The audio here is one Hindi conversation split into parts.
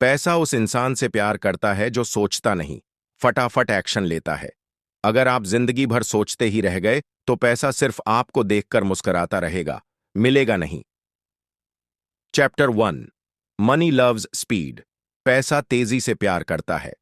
पैसा उस इंसान से प्यार करता है जो सोचता नहीं, फटाफट एक्शन लेता है। अगर आप जिंदगी भर सोचते ही रह गए तो पैसा सिर्फ आपको देखकर मुस्कुराता रहेगा, मिलेगा नहीं। चैप्टर 1। Money loves speed. पैसा तेजी से प्यार करता है।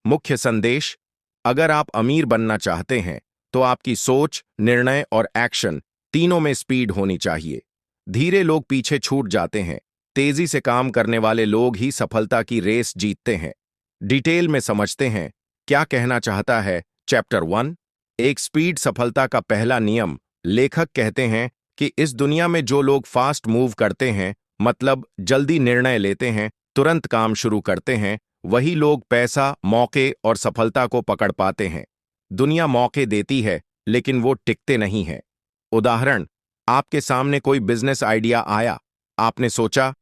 मुख्य संदेश: अगर आप अमीर बनना चाहते हैं तो आपकी सोच, निर्णय और एक्शन तीनों में स्पीड होनी चाहिए। धीरे लोग पीछे छूट जाते हैं, तेजी से काम करने वाले लोग ही सफलता की रेस जीतते हैं। डिटेल में समझते हैं क्या कहना चाहता है। चैप्टर 1। एक स्पीड सफलता का पहला नियम। लेखक कहते हैं कि इस दुनिया में जो लोग फास्ट मूव करते हैं, मतलब जल्दी निर्णय लेते हैं, तुरंत काम शुरू करते हैं, वही लोग पैसा, मौके और सफलता को पकड़ पाते हैं। दुनिया मौके देती है लेकिन वो टिकते नहीं हैं। उदाहरण: आपके सामने कोई बिजनेस आइडिया आया, आपने सोचा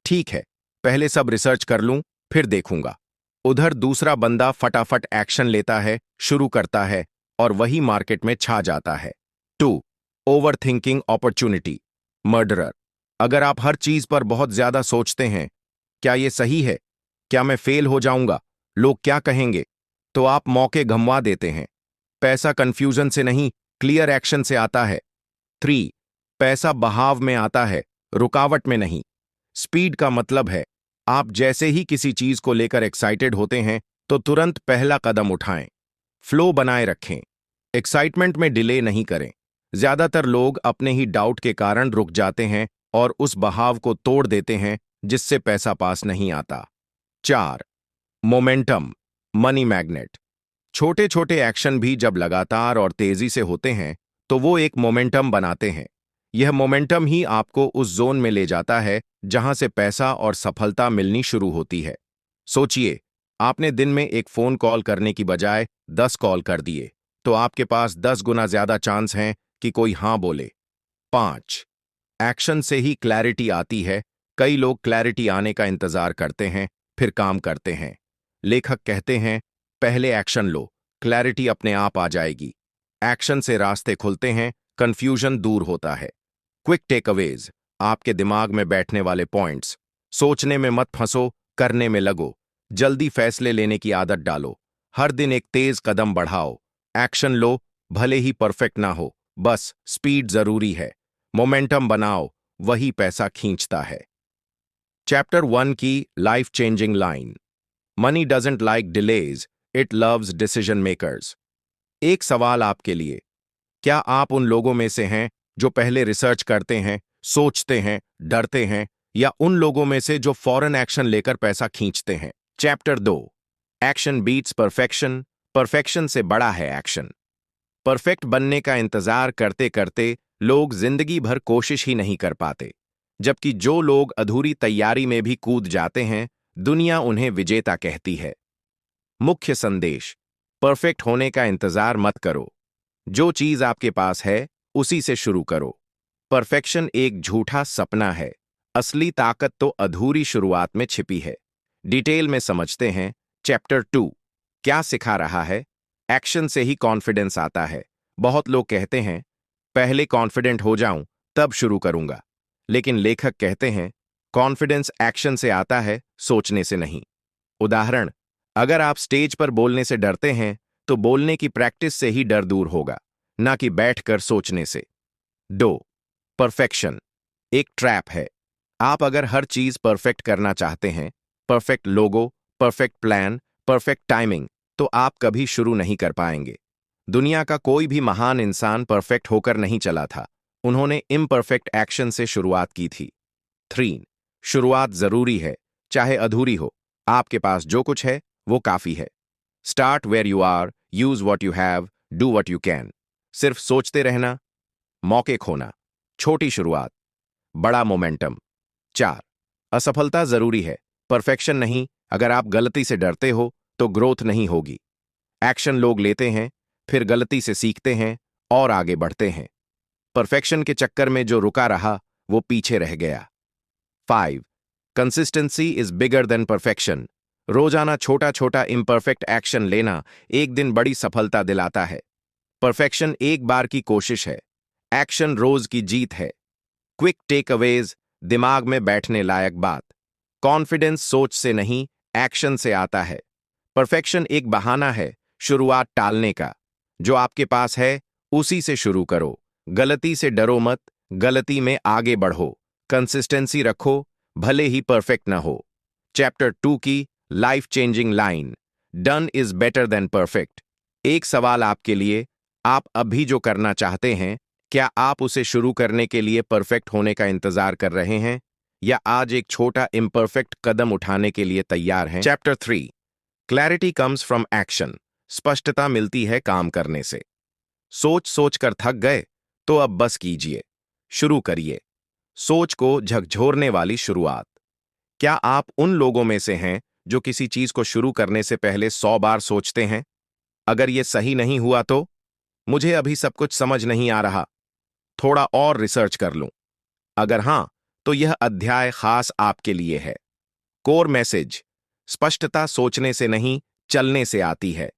ठीक है, पहले सब रिसर्च कर लूं, फिर देखूंगा। उधर दूसरा बंदा फटाफट एक्शन लेता है, शुरू करता है और वही मार्केट में छा जाता है। 2. Over thinking opportunity murderer. अगर आप हर चीज पर बहुत ज्यादा सोचते हैं, क्या ये सही है, क्या मैं फेल हो जाऊंगा, लोग क्या कहेंगे, तो आप मौके गंवा देते हैं। पैसा कंफ्यूजन से नहीं, क्लियर एक्शन से आता है। 3. पैसा बहाव में आता है, रुकावट में नहीं। स्पीड का मतलब है आप जैसे ही किसी चीज को लेकर एक्साइटेड होते हैं तो तुरंत पहला कदम उठाएं। फ्लो बनाए रखें, एक्साइटमेंट में डिले नहीं करें। ज्यादातर लोग अपने ही डाउट के कारण रुक जाते हैं और उस बहाव को तोड़ देते हैं जिससे पैसा पास नहीं आता। 4. Momentum money magnet. छोटे छोटे एक्शन भी जब लगातार और तेजी से होते हैं तो वो एक मोमेंटम बनाते हैं। यह मोमेंटम ही आपको उस जोन में ले जाता है जहां से पैसा और सफलता मिलनी शुरू होती है। सोचिए, आपने दिन में एक फोन कॉल करने की बजाय 10 कॉल कर दिए, तो आपके पास 10 गुना ज्यादा चांस हैं कि कोई हां बोले। 5. एक्शन से ही क्लैरिटी आती है। कई लोग क्लैरिटी आने का इंतजार करते हैं, फिर काम करते हैं। लेखक कहते हैं, पहले एक्शन लो, क्लैरिटी अपने आप आ जाएगी। एक्शन से रास्ते खुलते हैं, कंफ्यूजन दूर होता है। क्विक टेकअवेज, आपके दिमाग में बैठने वाले पॉइंट्स। सोचने में मत फंसो, करने में लगो। जल्दी फैसले लेने की आदत डालो। हर दिन एक तेज कदम बढ़ाओ। एक्शन लो, भले ही परफेक्ट ना हो, बस स्पीड जरूरी है। मोमेंटम बनाओ, वही पैसा खींचता है। चैप्टर 1 की life changing line. Money doesn't like delays, it loves decision makers. एक सवाल आपके लिए: क्या आप उन लोगों में से हैं जो पहले रिसर्च करते हैं, सोचते हैं, डरते हैं, या उन लोगों में से जो फौरन एक्शन लेकर पैसा खींचते हैं? Chapter 2। Action beats perfection. Perfection से बड़ा है एक्शन। परफेक्ट बनने का इंतजार करते करते लोग जिंदगी भर कोशिश ही नहीं कर पाते, जबकि जो लोग अधूरी तैयारी में भी कूद जाते हैं, दुनिया उन्हें विजेता कहती है। मुख्य संदेश: परफेक्ट होने का इंतजार मत करो। जो चीज आपके पास है उसी से शुरू करो। परफेक्शन एक झूठा सपना है, असली ताकत तो अधूरी शुरुआत में छिपी है। डिटेल में समझते हैं। चैप्टर 2। क्या सिखा रहा है? एक्शन से ही कॉन्फिडेंस आता है। बहुत लोग कहते हैं, पहले कॉन्फिडेंट हो जाऊं तब शुरू करूंगा, लेकिन लेखक कहते हैं, कॉन्फिडेंस एक्शन से आता है, सोचने से नहीं। उदाहरण: अगर आप स्टेज पर बोलने से डरते हैं तो बोलने की प्रैक्टिस से ही डर दूर होगा, ना कि बैठकर सोचने से। 2. परफेक्शन एक ट्रैप है। आप अगर हर चीज परफेक्ट करना चाहते हैं, परफेक्ट लोगो, परफेक्ट प्लान, परफेक्ट टाइमिंग, तो आप कभी शुरू नहीं कर पाएंगे। दुनिया का कोई भी महान इंसान परफेक्ट होकर नहीं चला था, उन्होंने इम्परफेक्ट एक्शन से शुरुआत की थी। 3. शुरुआत जरूरी है, चाहे अधूरी हो। आपके पास जो कुछ है वो काफी है। Start where you are, use what you have, do what you can. सिर्फ सोचते रहना, मौके खोना। छोटी शुरुआत, बड़ा मोमेंटम। 4. असफलता जरूरी है, परफेक्शन नहीं। अगर आप गलती से डरते हो तो ग्रोथ नहीं होगी। एक्शन लोग लेते हैं, फिर गलती से सीखते हैं और आगे बढ़ते हैं। परफेक्शन के चक्कर में जो रुका रहा वो पीछे रह गया। 5. Consistency is bigger than perfection. रोजाना छोटा छोटा इम्परफेक्ट एक्शन लेना एक दिन बड़ी सफलता दिलाता है। परफेक्शन एक बार की कोशिश है, एक्शन रोज की जीत है। क्विक टेकअवेज, दिमाग में बैठने लायक बात। कॉन्फिडेंस सोच से नहीं, एक्शन से आता है। परफेक्शन एक बहाना है शुरुआत टालने का। जो आपके पास है उसी से शुरू करो। गलती से डरो मत, गलती में आगे बढ़ो। कंसिस्टेंसी रखो, भले ही परफेक्ट ना हो। चैप्टर 2 की life changing line, done is better than perfect. एक सवाल आपके लिए, आप अभी जो करना चाहते हैं, क्या आप उसे शुरू करने के लिए परफेक्ट होने का इंतजार कर रहे हैं, या आज एक छोटा इम्परफेक्ट कदम उठाने के लिए तैयार हैं? Chapter 3, clarity comes from action. स्पष्टता मिलती है काम करने से। सोच सोच कर थक गए तो अब बस कीजिए, शुरू करिए। सोच को झकझोरने वाली शुरुआत। क्या आप उन लोगों में से हैं जो किसी चीज को शुरू करने से पहले 100 बार सोचते हैं, अगर यह सही नहीं हुआ तो? मुझे अभी सब कुछ समझ नहीं आ रहा, थोड़ा और रिसर्च कर लूं। अगर हां, तो यह अध्याय खास आपके लिए है। कोर मैसेज, स्पष्टता सोचने से नहीं, चलने से आती है।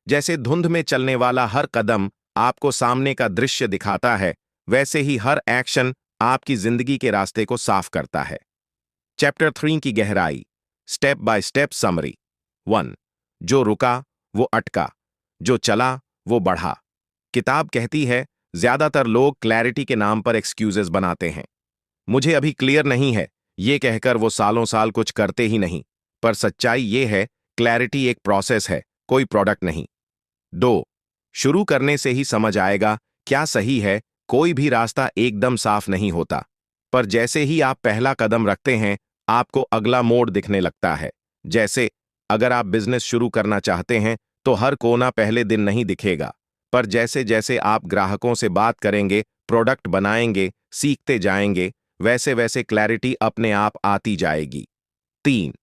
जैसे धुंध में चलने वाला हर कदम आपको सामने का दृश्य दिखाता है, वैसे ही हर एक्शन आपकी जिंदगी के रास्ते को साफ करता है। चैप्टर 3 की गहराई, स्टेप बाय स्टेप समरी। 1, जो रुका वो अटका, जो चला वो बढ़ा। किताब कहती है ज्यादातर लोग क्लैरिटी के नाम पर एक्सक्यूजेस बनाते हैं। मुझे अभी क्लियर नहीं है, ये कहकर वो सालों साल कुछ करते ही नहीं। पर सच्चाई ये है, क्लैरिटी एक प्रोसेस है, कोई प्रोडक्ट नहीं। 2, शुरू करने से ही समझ आएगा क्या सही है। कोई भी रास्ता एकदम साफ नहीं होता, पर जैसे ही आप पहला कदम रखते हैं, आपको अगला मोड़ दिखने लगता है। जैसे अगर आप बिजनेस शुरू करना चाहते हैं, तो हर कोना पहले दिन नहीं दिखेगा, पर जैसे जैसे आप ग्राहकों से बात करेंगे, प्रोडक्ट बनाएंगे, सीखते जाएंगे, वैसे वैसे क्लैरिटी अपने आप आती जाएगी। 3,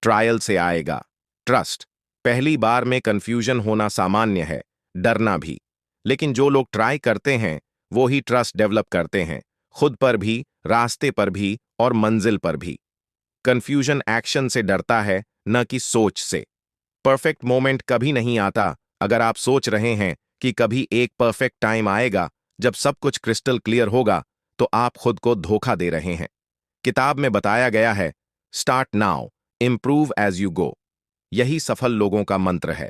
ट्रायल से आएगा ट्रस्ट। पहली बार में कंफ्यूजन होना सामान्य है, डरना भी। लेकिन जो लोग ट्राई करते हैं वो ही ट्रस्ट डेवलप करते हैं, खुद पर भी, रास्ते पर भी और मंजिल पर भी। कंफ्यूजन एक्शन से डरता है, न कि सोच से। परफेक्ट मोमेंट कभी नहीं आता। अगर आप सोच रहे हैं कि कभी एक परफेक्ट टाइम आएगा जब सब कुछ क्रिस्टल क्लियर होगा, तो आप खुद को धोखा दे रहे हैं। किताब में बताया गया है, start now, improve as you go. यही सफल लोगों का मंत्र है।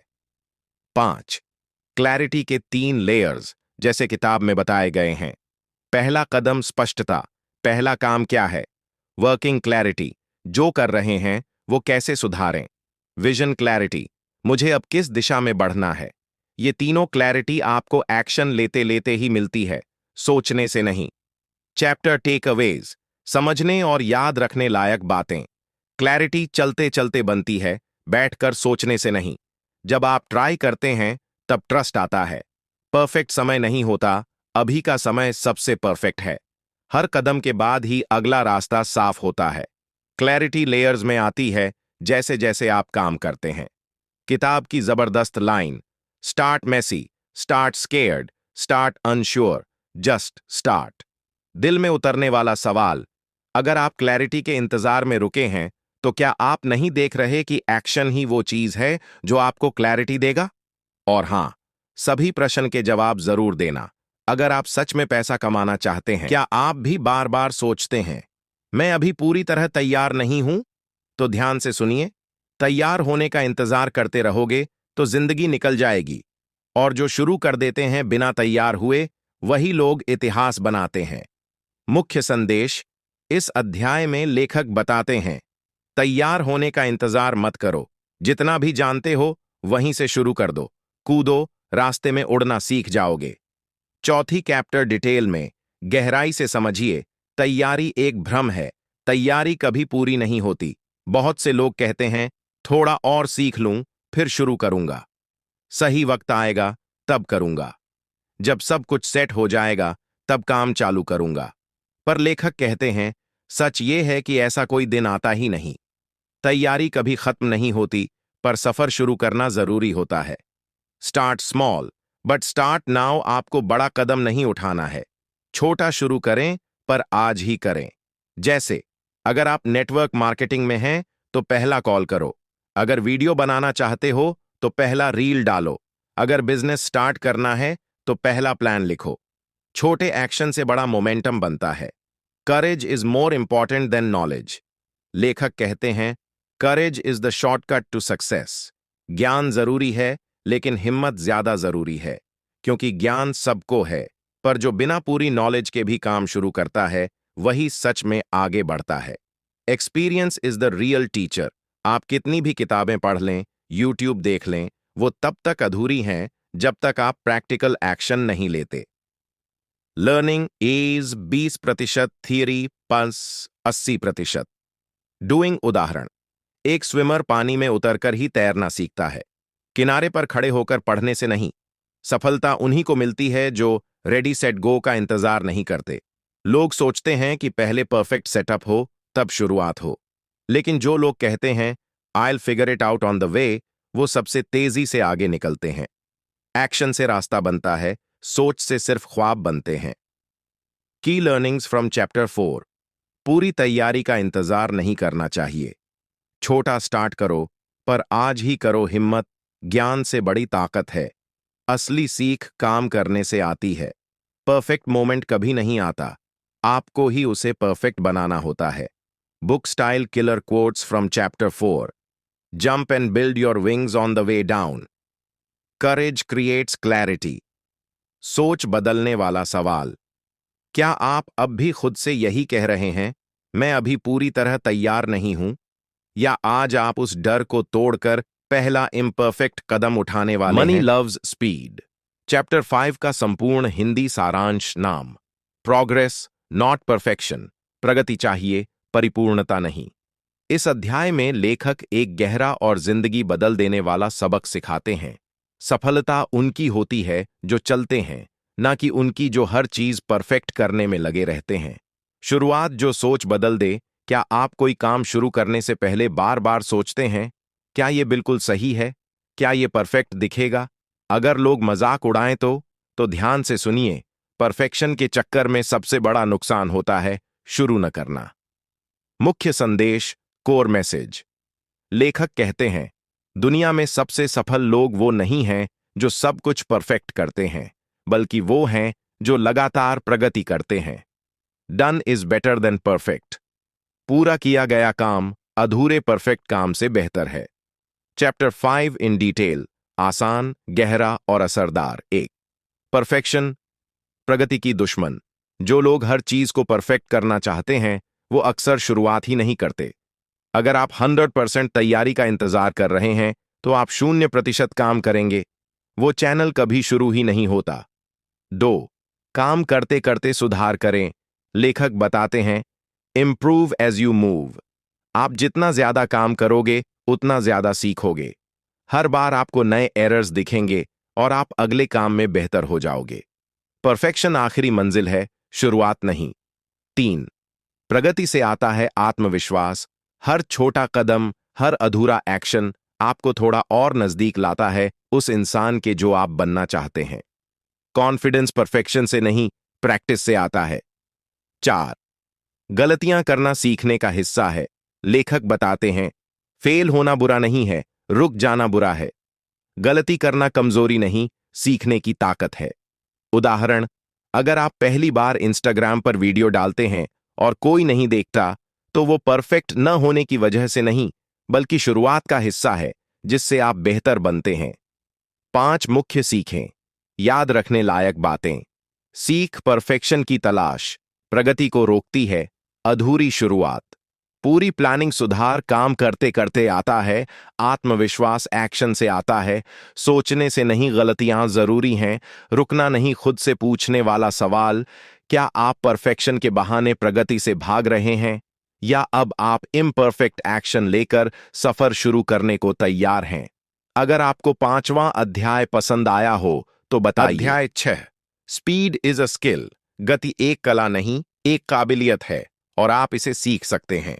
5, क्लैरिटी के 3 लेयर्स, जैसे किताब में बताए गए हैं। पहला कदम स्पष्टता। पहला काम क्या है? वर्किंग क्लैरिटी, जो कर रहे हैं वो कैसे सुधारें। विजन क्लैरिटी, मुझे अब किस दिशा में बढ़ना है। ये तीनों क्लैरिटी आपको एक्शन लेते लेते ही मिलती है, सोचने से नहीं। चैप्टर टेकअवेज, समझने और याद रखने लायक बातें। क्लैरिटी चलते चलते बनती है, बैठकर सोचने से नहीं। जब आप ट्राई करते हैं तब ट्रस्ट आता है। परफेक्ट समय नहीं होता, अभी का समय सबसे परफेक्ट है। हर कदम के बाद ही अगला रास्ता साफ होता है। क्लैरिटी लेयर्स में आती है जैसे जैसे आप काम करते हैं। किताब की जबरदस्त line, start messy, start scared, start unsure, just start. दिल में उतरने वाला सवाल, अगर आप क्लैरिटी के इंतजार में रुके हैं, तो क्या आप नहीं देख रहे कि एक्शन ही वो चीज है जो आपको क्लैरिटी देगा? और हां, सभी प्रश्न के जवाब जरूर देना। अगर आप सच में पैसा कमाना चाहते हैं, क्या आप भी बार बार सोचते हैं, मैं अभी पूरी तरह तैयार नहीं हूं? तो ध्यान से सुनिए, तैयार होने का इंतजार करते रहोगे तो जिंदगी निकल जाएगी। और जो शुरू कर देते हैं बिना तैयार हुए, वही लोग इतिहास बनाते हैं। मुख्य संदेश, इस अध्याय में लेखक बताते हैं, तैयार होने का इंतजार मत करो। जितना भी जानते हो वहीं से शुरू कर दो। कूदो, रास्ते में उड़ना सीख जाओगे। चौथी कैप्टर डिटेल में गहराई से समझिए, तैयारी एक भ्रम है। तैयारी कभी पूरी नहीं होती। बहुत से लोग कहते हैं, थोड़ा और सीख लूं फिर शुरू करूंगा। सही वक्त आएगा तब करूंगा। जब सब कुछ सेट हो जाएगा तब काम चालू करूंगा। पर लेखक कहते हैं, सच ये है कि ऐसा कोई दिन आता ही नहीं। तैयारी कभी खत्म नहीं होती, पर सफर शुरू करना जरूरी होता है। Start small but start now. आपको बड़ा कदम नहीं उठाना है, छोटा शुरू करें, पर आज ही करें। जैसे अगर आप नेटवर्क मार्केटिंग में हैं तो पहला कॉल करो। अगर वीडियो बनाना चाहते हो तो पहला रील डालो। अगर बिजनेस स्टार्ट करना है तो पहला प्लान लिखो। छोटे एक्शन से बड़ा मोमेंटम बनता है। Courage is more important than knowledge. लेखक कहते हैं, courage is the shortcut to success. ज्ञान जरूरी है, लेकिन हिम्मत ज्यादा जरूरी है, क्योंकि ज्ञान सबको है, पर जो बिना पूरी नॉलेज के भी काम शुरू करता है वही सच में आगे बढ़ता है। Experience is the real teacher. आप कितनी भी किताबें पढ़ लें, यूट्यूब देख लें, वो तब तक अधूरी हैं जब तक आप प्रैक्टिकल एक्शन नहीं लेते। Learning is 20%, theory plus 80%। Doing उदाहरण, एक स्विमर पानी में उतरकर ही तैरना सीखता है, किनारे पर खड़े होकर पढ़ने से नहीं। सफलता उन्हीं को मिलती है जो रेडी सेट गो का इंतजार नहीं करते। लोग सोचते हैं कि पहले परफेक्ट सेटअप हो तब शुरुआत हो, लेकिन जो लोग कहते हैं I will figure it out on the way, वो सबसे तेजी से आगे निकलते हैं। एक्शन से रास्ता बनता है, सोच से सिर्फ ख्वाब बनते हैं। की लर्निंग्स फ्रॉम चैप्टर 4। पूरी तैयारी का इंतजार नहीं करना चाहिए। छोटा स्टार्ट करो, पर आज ही करो। हिम्मत ज्ञान से बड़ी ताकत है। असली सीख काम करने से आती है। परफेक्ट मोमेंट कभी नहीं आता, आपको ही उसे परफेक्ट बनाना होता है। Book style killer quotes from chapter 4। Jump and build your wings on the way down. Courage creates clarity. सोच बदलने वाला सवाल, क्या आप अब भी खुद से यही कह रहे हैं, मैं अभी पूरी तरह तैयार नहीं हूं? या आज आप उस डर को तोड़कर पहला इम्परफेक्ट कदम उठाने वाले हैं? Money loves speed. चैप्टर 5 का संपूर्ण हिंदी सारांश नाम, प्रोग्रेस नॉट परफेक्शन। प्रगति चाहिए, परिपूर्णता नहीं। इस अध्याय में लेखक एक गहरा और जिंदगी बदल देने वाला सबक सिखाते हैं। सफलता उनकी होती है जो चलते हैं, ना कि उनकी जो हर चीज परफेक्ट करने में लगे रहते हैं। शुरुआत जो सोच बदल दे। क्या आप कोई काम शुरू करने से पहले बार बार सोचते हैं, क्या ये बिल्कुल सही है? क्या ये परफेक्ट दिखेगा? अगर लोग मजाक उड़ाएं तो ध्यान से सुनिए। परफेक्शन के चक्कर में सबसे बड़ा नुकसान होता है शुरू न करना। मुख्य संदेश, कोर मैसेज। लेखक कहते हैं, दुनिया में सबसे सफल लोग वो नहीं हैं जो सब कुछ परफेक्ट करते हैं, बल्कि वो हैं जो लगातार प्रगति करते हैं। Done is better than perfect. पूरा किया गया काम अधूरे परफेक्ट काम से बेहतर है। चैप्टर 5 इन डिटेल, आसान, गहरा और असरदार। 1, परफेक्शन प्रगति की दुश्मन। जो लोग हर चीज को परफेक्ट करना चाहते हैं वो अक्सर शुरुआत ही नहीं करते। अगर आप 100% तैयारी का इंतजार कर रहे हैं तो आप 0% काम करेंगे, वो चैनल कभी शुरू ही नहीं होता। 2, काम करते करते सुधार करें। लेखक बताते हैं, इम्प्रूव एज यू मूव। आप जितना ज्यादा काम करोगे उतना ज्यादा सीखोगे। हर बार आपको नए एरर्स दिखेंगे और आप अगले काम में बेहतर हो जाओगे। परफेक्शन आखिरी मंजिल है, शुरुआत नहीं। 3, प्रगति से आता है आत्मविश्वास। हर छोटा कदम, हर अधूरा एक्शन आपको थोड़ा और नजदीक लाता है उस इंसान के जो आप बनना चाहते हैं। कॉन्फिडेंस परफेक्शन से नहीं, प्रैक्टिस से आता है। 4, गलतियां करना सीखने का हिस्सा है। लेखक बताते हैं, फेल होना बुरा नहीं है, रुक जाना बुरा है। गलती करना कमजोरी नहीं, सीखने की ताकत है। उदाहरण, अगर आप पहली बार इंस्टाग्राम पर वीडियो डालते हैं और कोई नहीं देखता, तो वो परफेक्ट न होने की वजह से नहीं, बल्कि शुरुआत का हिस्सा है जिससे आप बेहतर बनते हैं। 5 मुख्य सीखें, याद रखने लायक बातें। सीख परफेक्शन की तलाश प्रगति को रोकती है, अधूरी शुरुआत। पूरी प्लानिंग सुधार काम करते करते आता है। आत्मविश्वास एक्शन से आता है। सोचने से नहीं, गलतियां जरूरी हैं। रुकना नहीं, खुद से पूछने वाला सवाल, क्या आप परफेक्शन के बहाने प्रगति से भाग रहे हैं, या अब आप इम्परफेक्ट एक्शन लेकर सफर शुरू करने को तैयार हैं? अगर आपको 5वां अध्याय पसंद आया हो तो बताइए। अध्याय 6, स्पीड इज अ स्किल। गति एक कला नहीं, एक काबिलियत है और आप इसे सीख सकते हैं।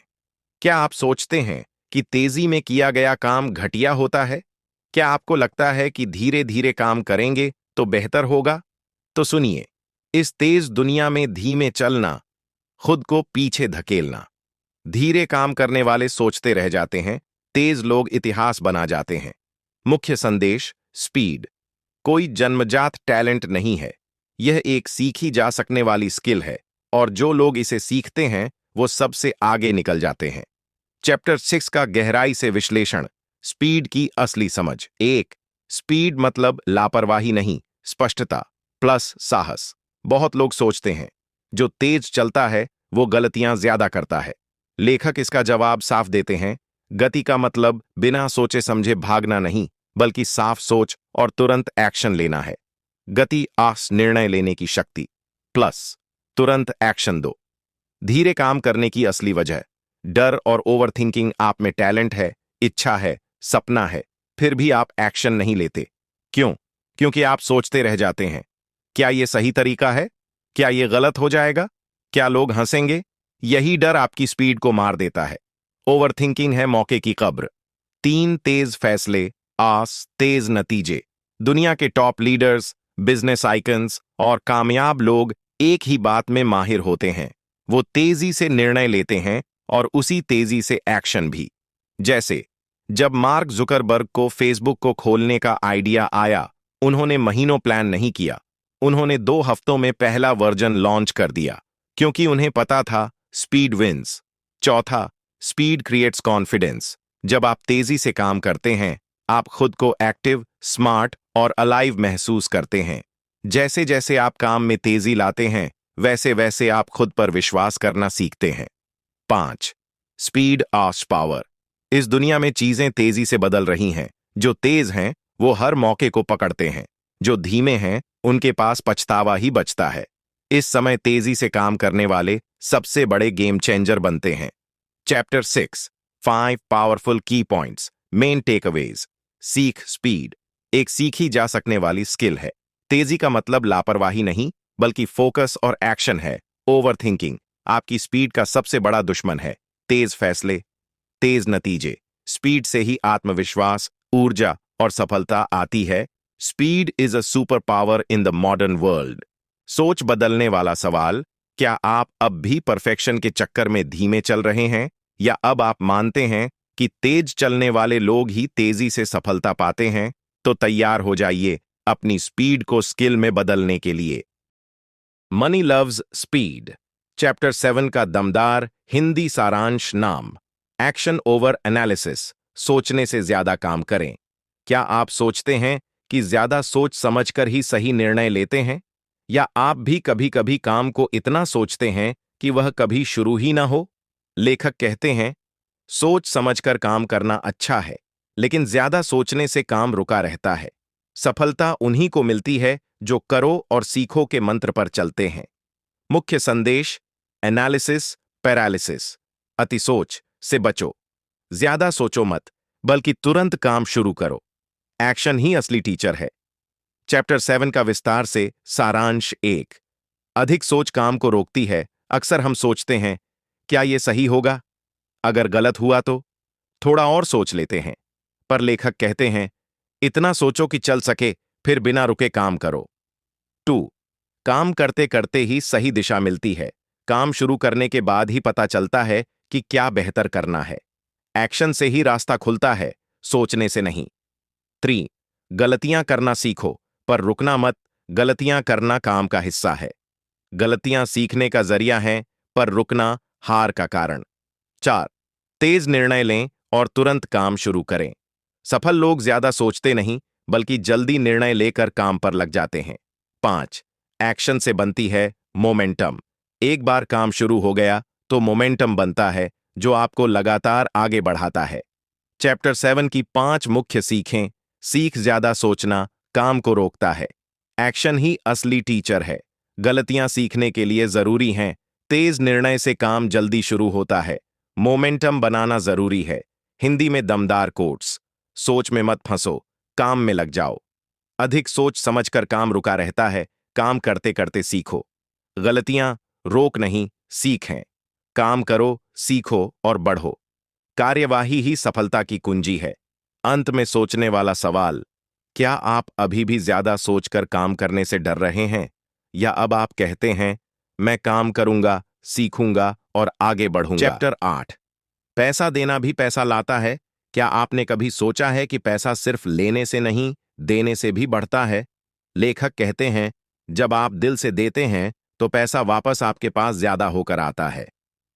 क्या आप सोचते हैं कि तेजी में किया गया काम घटिया होता है? क्या आपको लगता है कि धीरे धीरे काम करेंगे तो बेहतर होगा? तो सुनिए, इस तेज दुनिया में धीमे चलना, खुद को पीछे धकेलना। धीरे काम करने वाले सोचते रह जाते हैं, तेज लोग इतिहास बना जाते हैं। मुख्य संदेश, स्पीड कोई जन्मजात टैलेंट नहीं है, यह एक सीखी जा सकने वाली स्किल है, और जो लोग इसे सीखते हैं वो सबसे आगे निकल जाते हैं। चैप्टर 6 का गहराई से विश्लेषण। स्पीड की असली समझ। 1। स्पीड मतलब लापरवाही नहीं, स्पष्टता प्लस साहस। बहुत लोग सोचते हैं जो तेज चलता है वो गलतियां ज्यादा करता है। लेखक इसका जवाब साफ देते हैं। गति का मतलब बिना सोचे समझे भागना नहीं, बल्कि साफ सोच और तुरंत एक्शन लेना है। गति आस निर्णय लेने की शक्ति प्लस तुरंत एक्शन दो। धीरे काम करने की असली वजह। डर और ओवरथिंकिंग आप में टैलेंट है, इच्छा है, सपना है, फिर भी आप एक्शन नहीं लेते। क्यों? क्योंकि आप सोचते रह जाते हैं। क्या यह सही तरीका है? क्या यह गलत हो जाएगा? क्या लोग हंसेंगे? यही डर आपकी स्पीड को मार देता है। ओवरथिंकिंग है मौके की कब्र। 3 तेज फैसले, आस तेज नतीजे। दुनिया के टॉप लीडर्स, बिजनेस आइकन्स और कामयाब लोग एक ही बात में माहिर होते हैं। वो तेजी से निर्णय लेते हैं और उसी तेजी से एक्शन भी। जैसे जब मार्क जुकरबर्ग को फेसबुक को खोलने का आइडिया आया, उन्होंने महीनों प्लान नहीं किया। उन्होंने 2 हफ्तों में पहला वर्जन लॉन्च कर दिया, क्योंकि उन्हें पता था स्पीड विंस। चौथा, स्पीड क्रिएट्स कॉन्फिडेंस। जब आप तेजी से काम करते हैं, आप खुद को एक्टिव, स्मार्ट और अलाइव महसूस करते हैं। जैसे जैसे आप काम में तेजी लाते हैं, वैसे वैसे आप खुद पर विश्वास करना सीखते हैं। 5। स्पीड आस पावर। इस दुनिया में चीजें तेजी से बदल रही हैं। जो तेज हैं वो हर मौके को पकड़ते हैं, जो धीमे हैं उनके पास पछतावा ही बचता है। इस समय तेजी से काम करने वाले सबसे बड़े गेम चेंजर बनते हैं। चैप्टर 6। 5 पावरफुल की पॉइंट्स, मेन टेकअवेज। सीख स्पीड एक सीखी जा सकने वाली स्किल है। तेजी का मतलब लापरवाही नहीं, बल्कि फोकस और एक्शन है। ओवरथिंकिंग आपकी स्पीड का सबसे बड़ा दुश्मन है। तेज फैसले, तेज नतीजे। स्पीड से ही आत्मविश्वास, ऊर्जा और सफलता आती है। Speed is a super power in the modern world. सोच बदलने वाला सवाल। क्या आप अब भी परफेक्शन के चक्कर में धीमे चल रहे हैं, या अब आप मानते हैं कि तेज चलने वाले लोग ही तेजी से सफलता पाते हैं? तो तैयार हो जाइए अपनी स्पीड को स्किल में बदलने के लिए। Money loves speed. चैप्टर 7 का दमदार हिंदी सारांश नाम। Action over analysis. सोचने से ज्यादा काम करें। क्या आप सोचते हैं कि ज्यादा सोच समझकर ही सही निर्णय लेते हैं, या आप भी कभी कभी काम को इतना सोचते हैं कि वह कभी शुरू ही ना हो? लेखक कहते हैं, सोच समझकर काम करना अच्छा है, लेकिन ज्यादा सोचने से काम रुका रहता है। सफलता उन्हीं को मिलती है जो करो और सीखो के मंत्र पर चलते हैं। मुख्य संदेश। Analysis paralysis. अतिसोच से बचो। ज्यादा सोचो मत, बल्कि तुरंत काम शुरू करो। एक्शन ही असली टीचर है। चैप्टर 7 का विस्तार से सारांश। 1। अधिक सोच काम को रोकती है। अक्सर हम सोचते हैं, क्या यह सही होगा? अगर गलत हुआ तो? थोड़ा और सोच लेते हैं। पर लेखक कहते हैं, इतना सोचो कि चल सके, फिर बिना रुके काम करो। 2। काम करते करते ही सही दिशा मिलती है। काम शुरू करने के बाद ही पता चलता है कि क्या बेहतर करना है। एक्शन से ही रास्ता खुलता है, सोचने से नहीं। 3। गलतियां करना सीखो, पर रुकना मत। गलतियां करना काम का हिस्सा है। गलतियां सीखने का जरिया है, पर रुकना हार का कारण। 4। तेज निर्णय लें और तुरंत काम शुरू करें। सफल लोग ज्यादा सोचते नहीं, बल्कि जल्दी निर्णय लेकर काम पर लग जाते हैं। 5। एक्शन से बनती है मोमेंटम। एक बार काम शुरू हो गया तो मोमेंटम बनता है, जो आपको लगातार आगे बढ़ाता है। चैप्टर 7 की 5 मुख्य सीखें। सीख ज्यादा सोचना काम को रोकता है। एक्शन ही असली टीचर है। गलतियां सीखने के लिए जरूरी हैं। तेज निर्णय से काम जल्दी शुरू होता है। मोमेंटम बनाना जरूरी है। हिंदी में दमदार कोट्स। सोच में मत फंसो, काम में लग जाओ। अधिक सोच समझकर काम रुका रहता है। काम करते करते सीखो। गलतियां रोक नहीं, सीख हैं। काम करो, सीखो और बढ़ो। कार्यवाही ही सफलता की कुंजी है। अंत में सोचने वाला सवाल। क्या आप अभी भी ज्यादा सोचकर काम करने से डर रहे हैं, या अब आप कहते हैं, मैं काम करूंगा, सीखूंगा और आगे बढ़ूंगा? चैप्टर 8। पैसा देना भी पैसा लाता है। क्या आपने कभी सोचा है कि पैसा सिर्फ लेने से नहीं, देने से भी बढ़ता है? लेखक कहते हैं, जब आप दिल से देते हैं तो पैसा वापस आपके पास ज्यादा होकर आता है।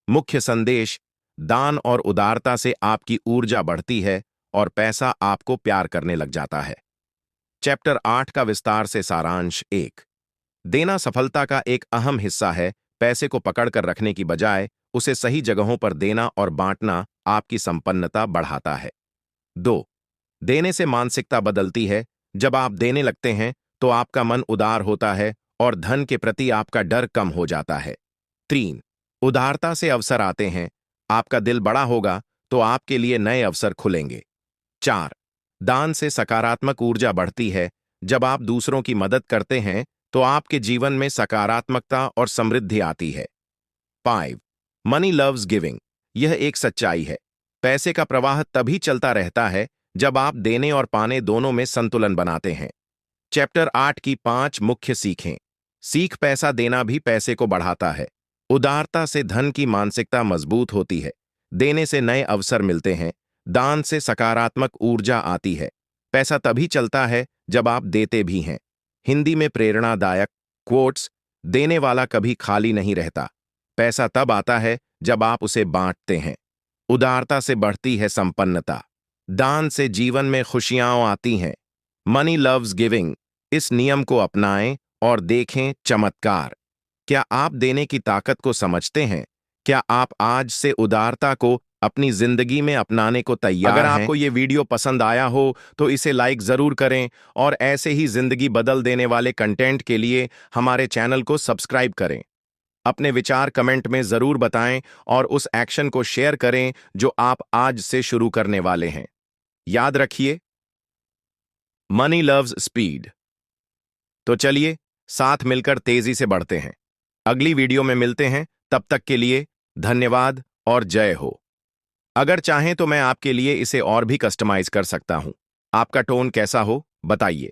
मुख्य संदेश। दान और उदारता से आपकी ऊर्जा बढ़ती है और पैसा आपको प्यार करने लग जाता है। चैप्टर 8 का विस्तार से सारांश 1। देना सफलता का एक अहम हिस्सा है। पैसे को पकड़कर रखने की बजाय उसे सही जगहों पर देना और बांटना आपकी संपन्नता बढ़ाता है। 2। देने से मानसिकता बदलती है। जब आप देने लगते हैं तो आपका मन उदार होता है और धन के प्रति आपका डर कम हो जाता है। 3। उदारता से अवसर आते हैं। आपका दिल बड़ा होगा तो आपके लिए नए अवसर खुलेंगे। 4। दान से सकारात्मक ऊर्जा बढ़ती है। जब आप दूसरों की मदद करते हैं तो आपके जीवन में सकारात्मकता और समृद्धि आती है। 5। Money loves giving. यह एक सच्चाई है। पैसे का प्रवाह तभी चलता रहता है जब आप देने और पाने दोनों में संतुलन बनाते हैं। चैप्टर 8 की 5 मुख्य सीखें। सीख, पैसा देना भी पैसे को बढ़ाता है। उदारता से धन की मानसिकता मजबूत होती है। देने से नए अवसर मिलते हैं। दान से सकारात्मक ऊर्जा आती है। पैसा तभी चलता है जब आप देते भी हैं। हिंदी में प्रेरणादायक कोट्स। देने वाला कभी खाली नहीं रहता। पैसा तब आता है जब आप उसे बांटते हैं। उदारता से बढ़ती है संपन्नता। दान से जीवन में खुशियां आती हैं। Money loves giving. इस नियम को अपनाएं और देखें चमत्कार। क्या आप देने की ताकत को समझते हैं? क्या आप आज से उदारता को अपनी जिंदगी में अपनाने को तैयार हैं? अगर आपको ये वीडियो पसंद आया हो तो इसे लाइक जरूर करें और ऐसे ही जिंदगी बदल देने वाले कंटेंट के लिए हमारे चैनल को सब्सक्राइब करें। अपने विचार कमेंट में जरूर बताएं और उस एक्शन को शेयर करें जो आप आज से शुरू करने वाले हैं। याद रखिए, मनी लव्स स्पीड। तो चलिए साथ मिलकर तेजी से बढ़ते हैं। अगली वीडियो में मिलते हैं। तब तक के लिए धन्यवाद और जय हो। अगर चाहें तो मैं आपके लिए इसे और भी कस्टमाइज कर सकता हूं। आपका टोन कैसा हो बताइए।